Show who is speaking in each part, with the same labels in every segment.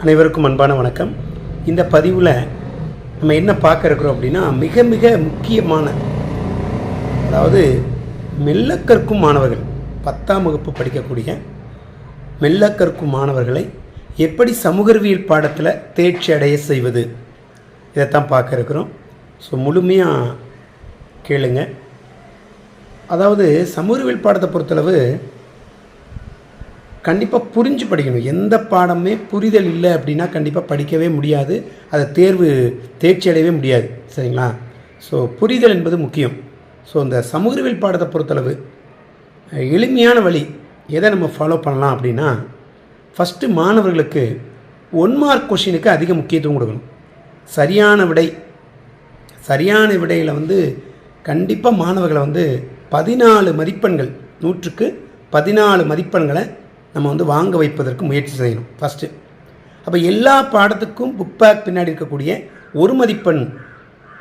Speaker 1: அனைவருக்கும் அன்பான வணக்கம். இந்த பதிவில் நம்ம என்ன பார்க்க இருக்கிறோம் அப்படின்னா, மிக மிக முக்கியமான, அதாவது மெல்ல கற்கும் மாணவர்கள், 10ஆம் வகுப்பு படிக்கக்கூடிய மெல்ல கற்கும் மாணவர்களை எப்படி சமூக அறிவியல் பாடத்தில் தேர்ச்சி அடைய செய்வது, இதைத்தான் பார்க்க இருக்கிறோம். ஸோ முழுமையாக கேளுங்க. அதாவது சமூக அறிவியல் பாடத்தை பொறுத்தளவு கண்டிப்பாக புரிஞ்சு படிக்கணும். எந்த பாடமே புரிதல் இல்லை அப்படின்னா கண்டிப்பாக படிக்கவே முடியாது, அதை தேர்ச்சி அடையவே முடியாது. சரிங்களா? ஸோ புரிதல் என்பது முக்கியம். ஸோ இந்த சமூக அறிவியல் பாடத்தை பொறுத்தளவு எளிமையான வழி எதை நம்ம ஃபாலோ பண்ணலாம் அப்படின்னா, ஃபஸ்ட்டு மாணவர்களுக்கு 1 மார்க் கொஷினுக்கு அதிக முக்கியத்துவம் கொடுக்கணும். சரியான விடையில் கண்டிப்பாக மாணவர்களை 14 மதிப்பெண்கள், 100க்கு 14 மதிப்பெண்களை நம்ம வாங்க வைப்பதற்கு முயற்சி செய்யணும் ஃபஸ்ட்டு. அப்போ எல்லா பாடத்துக்கும் புக் பேக் பின்னாடி இருக்கக்கூடிய 1 மதிப்பெண்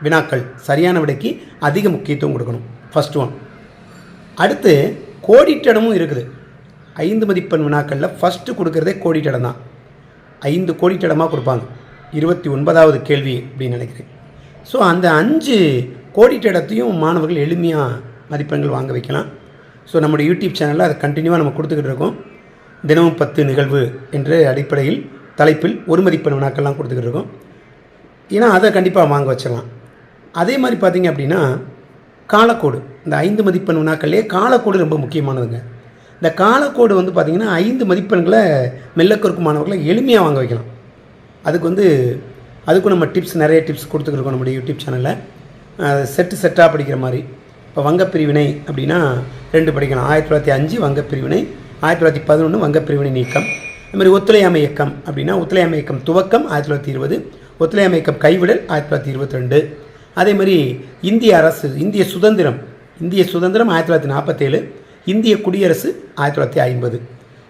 Speaker 1: வினாக்கள் சரியான விடைக்கு அதிக முக்கியத்துவம் கொடுக்கணும். First one. அடுத்து கோடிட்டடமும் இருக்குது. 5 மதிப்பெண் வினாக்களில் ஃபஸ்ட்டு கொடுக்குறதே கோடிட்டடம் தான். 5 கோடிட்டடமாக கொடுப்பாங்க. 29வது கேள்வி அப்படின்னு நினைக்கிறேன். ஸோ அந்த 5 கோடிட்டடத்தையும் மாணவர்கள் எளிமையாக மதிப்பெண்கள் வாங்க வைக்கலாம். ஸோ நம்முடைய யூடியூப் சேனலில் அதை கண்டினியூவாக நம்ம கொடுத்துக்கிட்டு இருக்கோம். தினமும் 10 நிகழ்வு என்ற அடிப்படையில் தலைப்பில் 1 மதிப்பெண் வினாக்கள்லாம் கொடுத்துக்கிட்டு இருக்கோம். ஏன்னா அதை கண்டிப்பாக வாங்க வச்சிடலாம். அதே மாதிரி பார்த்திங்க அப்படின்னா காலக்கோடு, இந்த 5 மதிப்பெண் வினாக்கள்லேயே காலக்கோடு ரொம்ப முக்கியமானதுங்க. இந்த காலக்கோடு பார்த்திங்கன்னா 5 மதிப்பெண்களை மெல்ல கற்கும் மாணவர்களை எளிமையாக வாங்க வைக்கலாம். அதுக்கும் நம்ம நிறைய டிப்ஸ் கொடுத்துக்கிட்டு இருக்கோம் நம்முடைய யூடியூப் சேனலில். செட்டாக படிக்கிற மாதிரி. இப்போ வங்கப்பிரிவினை அப்படின்னா 2 படிக்கலாம். 1905 வங்கப்பிரிவினை, 1911 வங்கப்பிரிவினை நீக்கம். அதுமாதிரி ஒத்துழையாமை இயக்கம் அப்படின்னா ஒத்துழையாமை இயக்கம் துவக்கம் 1920, ஒத்துழையாமை இயக்கம் கைவிடல் 1922. அதே மாதிரி இந்திய சுதந்திரம் 1947, இந்திய குடியரசு 1950.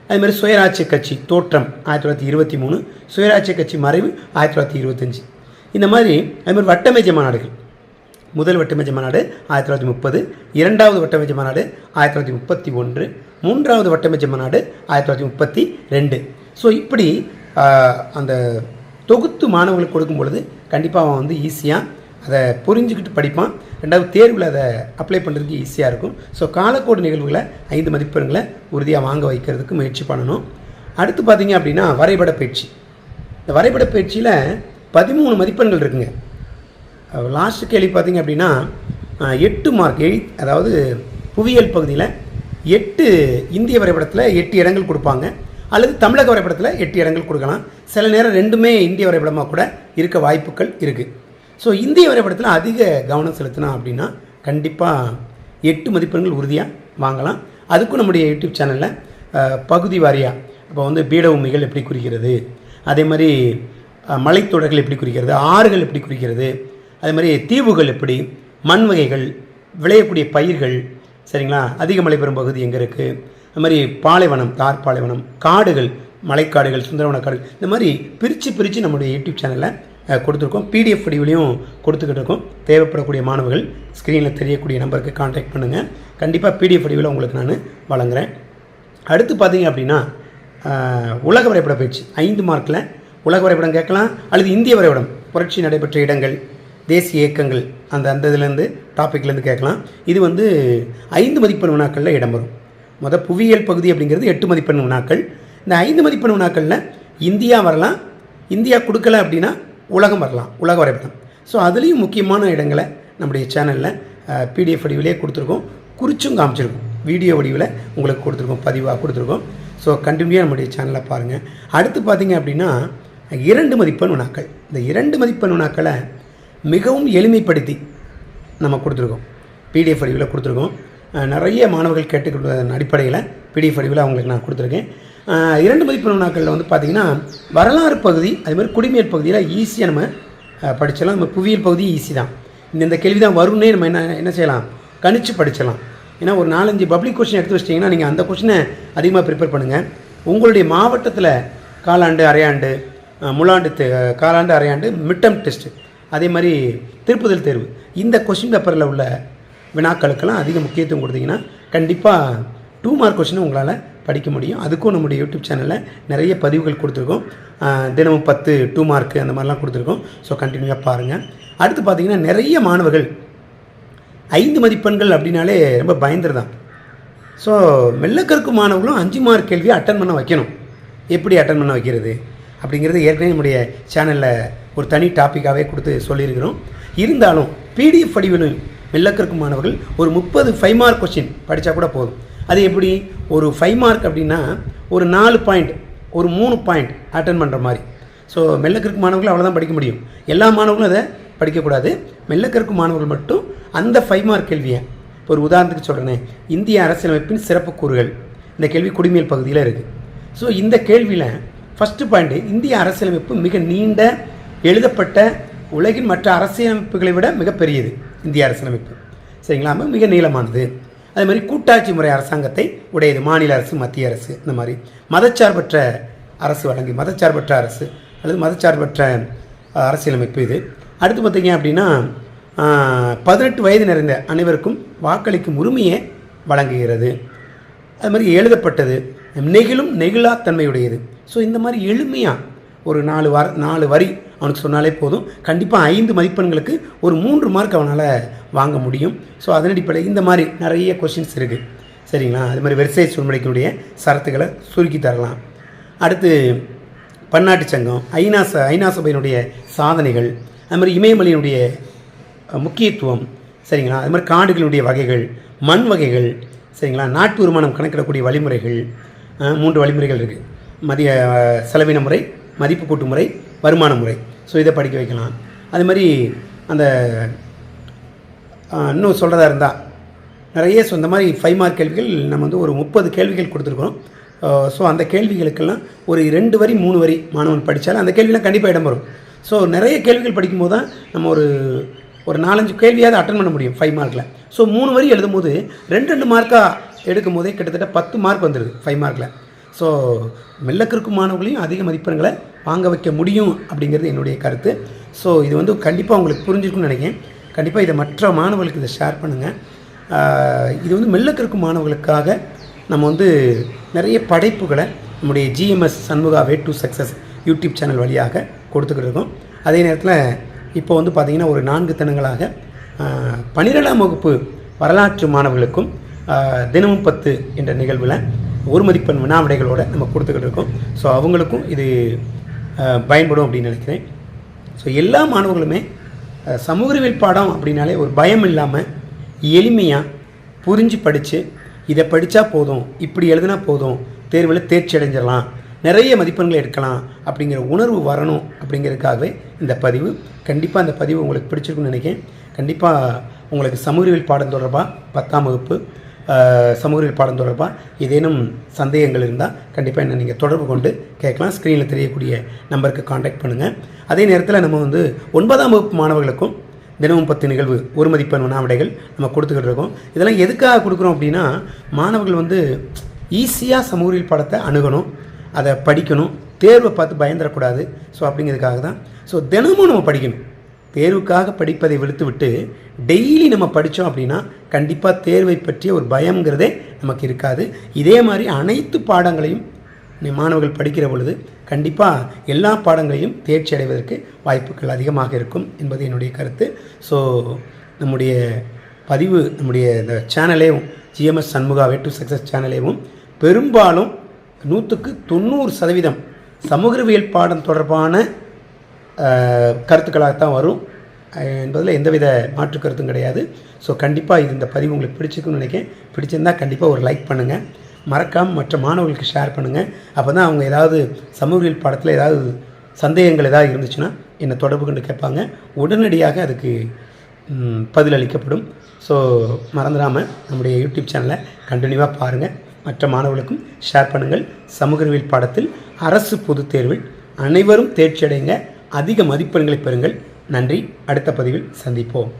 Speaker 1: அதுமாதிரி சுயராட்சிய கட்சி தோற்றம் 1923, சுயராட்சிய கட்சி மறைவு 1925. இந்த மாதிரி அதுமாதிரி வட்டமேஜை மாநாடுகள், முதல் வட்டமேஜை மாநாடு 1930, 2வது வட்டமேஜை மாநாடு 1931, 3வது வட்டமேஜை மாநாடு 1932. ஸோ இப்படி அந்த தொகுத்து மாணவர்களுக்கு கொடுக்கும் பொழுது கண்டிப்பாக அவன் ஈஸியாக அதை புரிஞ்சுக்கிட்டு படிப்பான். 2வது தேர்வில் அதை அப்ளை பண்ணுறதுக்கு ஈஸியாக இருக்கும். ஸோ காலக்கோடு நிகழ்வுகளை 5 மதிப்பெண்களை உறுதியாக வாங்க வைக்கிறதுக்கு முயற்சி பண்ணணும். அடுத்து பார்த்திங்க அப்படின்னா வரைபட பயிற்சி. இந்த வரைபட பயிற்சியில் 13 மதிப்பெண்கள் இருக்குங்க. லாஸ்ட் கேள்வி பார்த்திங்க அப்படின்னா 8 மார்க், அதாவது புவியியல் பகுதியில் 8 இந்திய வரைபடத்தில் 8 இடங்கள் கொடுப்பாங்க, அல்லது தமிழக வரைபடத்தில் 8 இடங்கள் கொடுக்கலாம். சில நேரம் 2மே இந்திய வரைபடமாக கூட இருக்க வாய்ப்புகள் இருக்குது. ஸோ இந்திய வரைபடத்தில் அதிக கவனம் செலுத்தினா அப்படின்னா கண்டிப்பாக 8 மதிப்பெண்கள் உறுதியாக வாங்கலாம். அதுக்கும் நம்முடைய யூடியூப் சேனலில் பகுதி வாரியாக இப்போ பீடபூமிகள் எப்படி குறிக்கிறது, அதே மாதிரி மலைத்தொடர்கள் எப்படி குறிக்கிறது, ஆறுகள் எப்படி குறிக்கிறது, அதே மாதிரி தீவுகள் எப்படி, மண் வகைகள், விளையக்கூடிய பயிர்கள், சரிங்களா, அதிக மழை பெறும் பகுதி எங்கே இருக்குது, அது மாதிரி பாலைவனம், தார் பாலைவனம், காடுகள், மலைக்காடுகள், சுந்தரவன காடுகள், இந்த மாதிரி பிரித்து நம்முடைய யூடியூப் சேனலில் கொடுத்துருக்கோம். பிடிஎஃப் வடிவிலையும் கொடுத்துக்கிட்டு இருக்கோம். தேவைப்படக்கூடிய மாணவர்கள் ஸ்க்ரீனில் தெரியக்கூடிய நம்பருக்கு கான்டாக்ட் பண்ணுங்கள். கண்டிப்பாக பிடிஎஃப் வடிவில் உங்களுக்கு நான் வழங்குகிறேன். அடுத்து பார்த்தீங்க அப்படின்னா உலக வரைபட பயிற்சி 5 மார்க்கில் உலக வரைபடம் கேட்கலாம், அல்லது இந்திய வரைபடம், புரட்சி நடைபெற்ற இடங்கள், தேசிய இயக்கங்கள், அந்த இதுலேருந்து டாப்பிக்லேருந்து கேட்கலாம். இது 5 மதிப்பெண் வினாக்களில் இடம்பெறும். புவியியல் பகுதி அப்படிங்கிறது 8 மதிப்பெண் வினாக்கள். இந்த 5 மதிப்பெண் வினாக்களில் இந்தியா வரலாம், இந்தியா கொடுக்கல அப்படின்னா உலகம் வரலாம், உலக வரைபடம். ஸோ அதுலேயும் முக்கியமான இடங்களை நம்முடைய சேனலில் பிடிஎஃப் வடிவிலே கொடுத்துருக்கோம், குறிச்சும் காமிச்சிருக்கோம், வீடியோ வடிவில் உங்களுக்கு கொடுத்துருக்கோம், பதிவாக கொடுத்துருக்கோம். ஸோ கண்டினியூவாக நம்முடைய சேனலில் பாருங்கள். அடுத்து பார்த்திங்க அப்படின்னா 2 மதிப்பெண் வினாக்கள். இந்த 2 மதிப்பெண் வினாக்களை மிகவும் எளிமைப்படுத்தி நம்ம கொடுத்துருக்கோம், பிடிஎஃப் வடிவில் கொடுத்துருக்கோம். நிறைய மாணவர்கள் கேட்டுக்கொள்வதன் அடிப்படையில் பிடிஎஃப் வடிவில் அவங்களுக்கு நான் கொடுத்துருக்கேன். 2 மதிப்பெண் வினாக்களில் பார்த்திங்கன்னா வரலாறு பகுதி, அதுமாதிரி குடிமையல் பகுதியில் ஈஸியாக நம்ம படிச்சிடலாம். நம்ம புவியியல் பகுதி ஈஸி தான். இந்த கேள்வி தான் வரும்னே நம்ம என்ன செய்யலாம், கணிச்சு படிச்சிடலாம். ஏன்னா ஒரு 4-5 பப்ளிக் கொஸ்டின் எடுத்து வச்சிட்டிங்கன்னா நீங்கள் அந்த கொஸ்டினை அதிகமாக ப்ரிப்பேர் பண்ணுங்கள். உங்களுடைய மாவட்டத்தில் காலாண்டு, அரையாண்டு, முழாண்டு, காலாண்டு, அரையாண்டு, மிட்டம் டெஸ்ட்டு, அதே மாதிரி திருப்புதல் தேர்வு, இந்த கொஸ்டின் பேப்பரில் உள்ள வினாக்களுக்கெல்லாம் அதிக முக்கியத்துவம் கொடுத்தீங்கன்னா கண்டிப்பாக 2 மார்க் கொஸ்டினை உங்களால் படிக்க முடியும். அதுக்கும் நம்முடைய யூடியூப் சேனலில் நிறைய பதிவுகள் கொடுத்துருக்கோம். தினமும் 10 2 மார்க்கு அந்த மாதிரிலாம் கொடுத்துருக்கோம். ஸோ கண்டினியூவாக பாருங்கள். அடுத்து பார்த்திங்கன்னா நிறைய மாணவர்கள் 5 மதிப்பெண்கள் அப்படின்னாலே ரொம்ப பயந்துருதான். ஸோ மெல்ல கற்கும் மாணவர்களும் 5 மார்க் கேள்வியை அட்டன் பண்ண வைக்கணும். எப்படி அட்டன் பண்ண வைக்கிறது அப்படிங்கிறது ஏற்கனவே நம்முடைய சேனலில் ஒரு தனி டாப்பிக்காகவே கொடுத்து சொல்லியிருக்கிறோம். இருந்தாலும் பிடிஎஃப் வடிவிலும் மெல்ல கற்கும் மாணவர்கள் ஒரு 30 5 மார்க் கொஸ்டின் படித்தா கூட போதும். அது எப்படி, ஒரு 5 மார்க் அப்படின்னா ஒரு 4 பாயிண்ட் ஒரு 3 பாயிண்ட் அட்டன் பண்ணுற மாதிரி. ஸோ மெல்ல கற்கும் மாணவர்கள் அவ்வளோதான் படிக்க முடியும். எல்லா மாணவர்களும் அதை படிக்கக்கூடாது. மெல்ல கற்கும் மாணவர்கள் மட்டும் அந்த 5 மார்க் கேள்வியை, இப்போ ஒரு உதாரணத்துக்கு சொல்கிறேன், இந்திய அரசியலமைப்பின் சிறப்பு கூறுகள், இந்த கேள்வி குடிமையல் பகுதியில் இருக்குது. ஸோ இந்த கேள்வியில் ஃபஸ்ட்டு பாயிண்ட்டு, இந்திய அரசியலமைப்பு மிக நீண்ட எழுதப்பட்ட உலகின் மற்ற அரசியலமைப்புகளை விட மிகப்பெரியது இந்திய அரசியலமைப்பு. சரிங்களா, மிக நீளமானது. அதே மாதிரி கூட்டாட்சி முறை அரசாங்கத்தை உடையது, மாநில அரசு மத்திய அரசு இந்த மாதிரி. மதச்சார்பற்ற அரசு வழங்கி, மதச்சார்பற்ற அரசு அல்லது மதச்சார்பற்ற அரசியலமைப்பு இது. அடுத்து பார்த்திங்க அப்படின்னா 18 வயது நிறைந்த அனைவருக்கும் வாக்களிக்கும் உரிமையை வழங்குகிறது. அது மாதிரி எழுதப்பட்டது, நெகிழும் நெகிழாத்தன்மையுடையது. ஸோ இந்த மாதிரி எளிமையாக ஒரு 4 வரி அவனுக்கு சொன்னாலே போதும். கண்டிப்பாக 5 மதிப்பெண்களுக்கு ஒரு 3 மார்க் அவனால் வாங்க முடியும். ஸோ அதன் அடிப்படையில் இந்த மாதிரி நிறைய கொஷின்ஸ் இருக்குது. சரிங்களா, அது மாதிரி வெர்சை சூழ்நிலைக்குடைய சரத்துக்களை சுருக்கி தரலாம். அடுத்து பன்னாட்டு சங்கம், ஐநா சபையினுடைய சாதனைகள், அது மாதிரி இமயமலையினுடைய முக்கியத்துவம். சரிங்களா, அது மாதிரி காடுகளுடைய வகைகள், மண் வகைகள். சரிங்களா, நாட்டு வருமானம் கணக்கிடக்கூடிய வழிமுறைகள், 3 வழிமுறைகள் இருக்குது. செலவின முறை, மதிப்பு கூட்டு முறை, வருமான முறை. ஸோ இதை படிக்க வைக்கலாம். அது மாதிரி அந்த இன்னும் சொல்கிறதா இருந்தால் நிறைய இந்த மாதிரி 5 மார்க் கேள்விகள் நம்ம ஒரு 30 கேள்விகள் கொடுத்துருக்கோம். ஸோ அந்த கேள்விகளுக்கெல்லாம் ஒரு 2 வரி 3 வரி மாணவன் படித்தாலும் அந்த கேள்வியெலாம் கண்டிப்பாக இடம் வரும். ஸோ நிறைய கேள்விகள் படிக்கும்போது தான் நம்ம ஒரு 4-5 கேள்வியாவது அட்டன் பண்ண முடியும் 5 மார்க்கில். ஸோ 3 வரி எழுதும் போது 2 மார்க்காக எடுக்கும் போதே கிட்டத்தட்ட 10 மார்க் வந்துடுது 5 மார்க்கில். ஸோ மெல்ல கற்கும் மாணவர்களையும் அதிக மதிப்பெண்களை வாங்க வைக்க முடியும் அப்படிங்கிறது என்னுடைய கருத்து. ஸோ இது கண்டிப்பாக உங்களுக்கு புரிஞ்சிருக்குன்னு நினைக்கிறேன். கண்டிப்பாக இதை மற்ற மாணவர்களுக்கு இதை ஷேர் பண்ணுங்கள். இது மெல்ல கற்கும் மாணவர்களுக்காக நம்ம நிறைய படைப்புகளை நம்முடைய GMS Shanmuga way to success YouTube channel வழியாக கொடுத்துக்கிட்டு இருக்கோம். அதே நேரத்தில் இப்போ பார்த்திங்கன்னா ஒரு 4 தினங்களாக 12ஆம் வகுப்பு வரலாற்று மாணவர்களுக்கும் தினமும் 10 என்ற நிகழ்வில் 1 மதிப்பெண் வினாவிடைகளோடு நம்ம கொடுத்துக்கிட்டு இருக்கோம். ஸோ அவங்களுக்கும் இது பயன்படும் அப்படின்னு நினைக்கிறேன். ஸோ எல்லா மாணவர்களுமே சமூக அறிவியல் பாடம் அப்படின்னாலே ஒரு பயம் இல்லாமல் எளிமையாக புரிஞ்சு படித்து, இதை படித்தா போதும், இப்படி எழுதினா போதும், தேர்வில் தேர்ச்சி அடைஞ்சிடலாம், நிறைய மதிப்பெண்களை எடுக்கலாம் அப்படிங்கிற உணர்வு வரணும் அப்படிங்கிறதுக்காகவே இந்த பதிவு. கண்டிப்பாக அந்த பதிவு உங்களுக்கு பிடிச்சிருக்குன்னு நினைக்கிறேன். கண்டிப்பாக உங்களுக்கு சமூக அறிவியல் பாடம் தொடர்பாக 10ஆம் வகுப்பு சமூக அறிவியல் பாடம் தொடர்பாக ஏதேனும் சந்தேகங்கள் இருந்தால் கண்டிப்பாக என்ன நீங்கள் தொடர்பு கொண்டு கேட்கலாம். ஸ்க்ரீனில் தெரியக்கூடிய நம்பருக்கு காண்டாக்ட் பண்ணுங்கள். அதே நேரத்தில் நம்ம 9ஆம் வகுப்பு மாணவர்களுக்கும் தினமும் 10 நிகழ்வு 1 மதிப்பெண் வினாவிடைகள் நம்ம கொடுத்துக்கிட்டு இருக்கோம். இதெல்லாம் எதுக்காக கொடுக்குறோம் அப்படின்னா, மாணவர்கள் ஈஸியாக சமூக அறிவியல் பாடத்தை அணுகணும், அதை படிக்கணும், தேர்வை பார்த்து பயந்துடக்கூடாது. ஸோ அப்படிங்கிறதுக்காக தான். ஸோ தினமும் நம்ம படிக்கணும். தேர்வுக்காக படிப்பதை விடுத்துவிட்டு டெய்லி நம்ம படித்தோம் அப்படின்னா கண்டிப்பாக தேர்வை பற்றிய ஒரு பயங்கிறதே நமக்கு இருக்காது. இதே மாதிரி அனைத்து பாடங்களையும் மாணவர்கள் படிக்கிற பொழுது கண்டிப்பாக எல்லா பாடங்களையும் தேர்ச்சி அடைவதற்கு வாய்ப்புகள் அதிகமாக இருக்கும் என்பது என்னுடைய கருத்து. ஸோ நம்முடைய பதிவு, நம்முடைய இந்த சேனலேயும் GMS Shanmuga way to success சேனலேயும் பெரும்பாலும் 100க்கு 90% சமூக அறிவியல் பாடம் தொடர்பான கருத்துக்களாகத்தான் வரும் என்பதில் எந்தவித மாற்று கருத்தும் கிடையாது. ஸோ கண்டிப்பாக இந்த பதிவு உங்களுக்கு பிடிச்சிருக்குன்னு நினைக்கிறேன். பிடிச்சிருந்தால் கண்டிப்பாக ஒரு லைக் பண்ணுங்கள். மறக்காமல் மற்ற மாணவர்களுக்கு ஷேர் பண்ணுங்கள். அப்போ தான் அவங்க ஏதாவது சமூக அறிவியல் பாடத்தில் ஏதாவது சந்தேகங்கள் ஏதாவது இருந்துச்சுன்னா என்னை தொடர்பு கொண்டு கேட்பாங்க. உடனடியாக அதுக்கு பதிலளிக்கப்படும். ஸோ மறந்துடாமல் நம்முடைய யூடியூப் சேனலை கண்டினியூவாக பாருங்கள். மற்ற மாணவர்களுக்கும் ஷேர் பண்ணுங்கள். சமூக அறிவியல் பாடத்தில் அரசு பொதுத் தேர்வில் அனைவரும் தேர்ச்சி அடைங்க, அதிக மதிப்பெண்களை பெறுங்கள். நன்றி. அடுத்த பதிவில் சந்திப்போம்.